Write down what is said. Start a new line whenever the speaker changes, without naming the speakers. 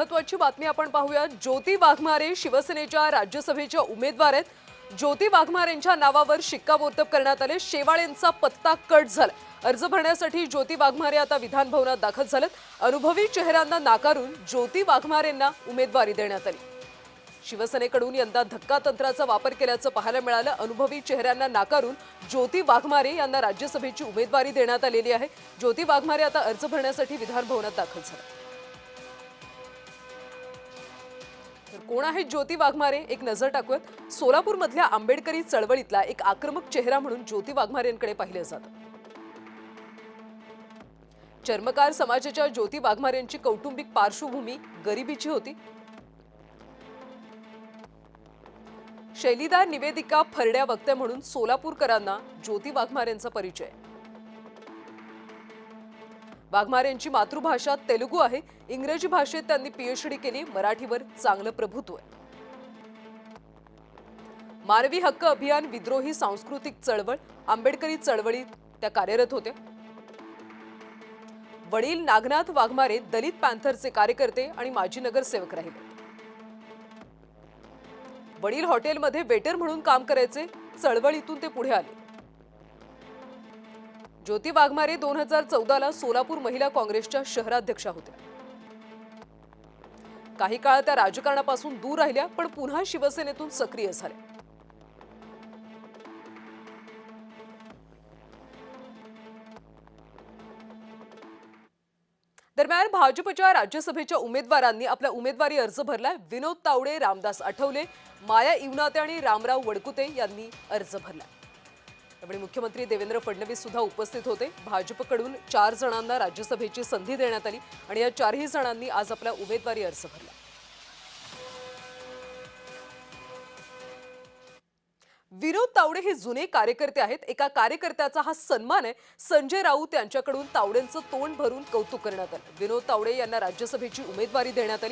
महत्त्वाची बातमी आपण पाहूया। ज्योती वाघमारे शिवसेनेच्या राज्यसभेच्या उमेदवार आहेत। ज्योती वाघमारेंच्या नावावर शिक्कामोर्तब करण्यात आले। शेवाळेंचा पत्ता कट झाला। अर्ज भरण्यासाठी ज्योती वाघमारे आता विधान भवनात दाखल झालेत। अनुभवी चेहऱ्यांना नाकारून ज्योती वाघमारेंना उमेदवारी देण्यात आली। शिवसेनेकडून यंदा धक्कातंत्राचा वापर केल्याचं पाहायला मिळालं। अनुभवी चेहऱ्यांना नाकारून ज्योती वाघमारे यांना राज्यसभेची उमेदवारी देण्यात आलेली आहे। ज्योती वाघमारे आता अर्ज भरण्यासाठी विधान भवनात दाखल झाले। कोण आहेत ज्योती वाघमारे, एक नजर टाकूयात। सोलापूर मधल्या आंबेडकरी चळवळीतला एक आक्रमक चेहरा म्हणून ज्योती वाघमारेंकडे पाहिलं जातं। चर्मकार समाजाच्या ज्योती वाघमारेंची कौटुंबिक पार्श्वभूमी गरिबीची होती। शैलीदार निवेदिका फरड्या वक्त्या म्हणून सोलापूरकरांना ज्योती वाघमारेंचा परिचय। वाघमारेंची मातृभाषा तेलुगू आहे। इंग्रजी भाषेत त्यांनी पीएचडी केली। मराठीवर चांगलं प्रभुत्व आहे। मानवी हक्क अभियान, विद्रोही सांस्कृतिक चळवळ, आंबेडकरी चळवळीत त्या कार्यरत होत्या। वडील नागनाथ वाघमारे दलित पॅंथरचे कार्यकर्ते आणि माजी नगरसेवक राहिले। वडील हॉटेलमध्ये वेटर म्हणून काम करायचे। चळवळीतून ते पुढे आले। ज्योती वाघमारे 2014 ला सोलापूर महिला काँग्रेसच्या शहराध्यक्षा होत्या। काही काळ त्या राजकारणापासून दूर राहिल्या, पण पुन्हा शिवसेनेतून सक्रिय झाल्या। दरम्यान भाजपच्या राज्यसभेच्या उमेदवारांनी आपला उमेदवारी अर्ज भरलाय। विनोद तावडे, रामदास आठवले, माया इवनाते आणि रामराव वडकुते यांनी अर्ज भरला। त्यामुळे मुख्यमंत्री देवेंद्र फडणवीस सुद्धा उपस्थित होते। भाजपकडून 4 जणांना राज्यसभेची संधी देण्यात आली आणि या 4ही जणांनी आज आपला उमेदवारी अर्ज भरला। विनोद तावडे हे जुने कार्यकर्ते आहेत। एका कार्यकर्त्याचा हा सन्मान आहे। संजय राऊत यांच्याकडून तावडेंचं तोंड भरून कौतुक करण्यात आलं। विनोद तावडे यांना राज्यसभेची उमेदवारी देण्यात आली।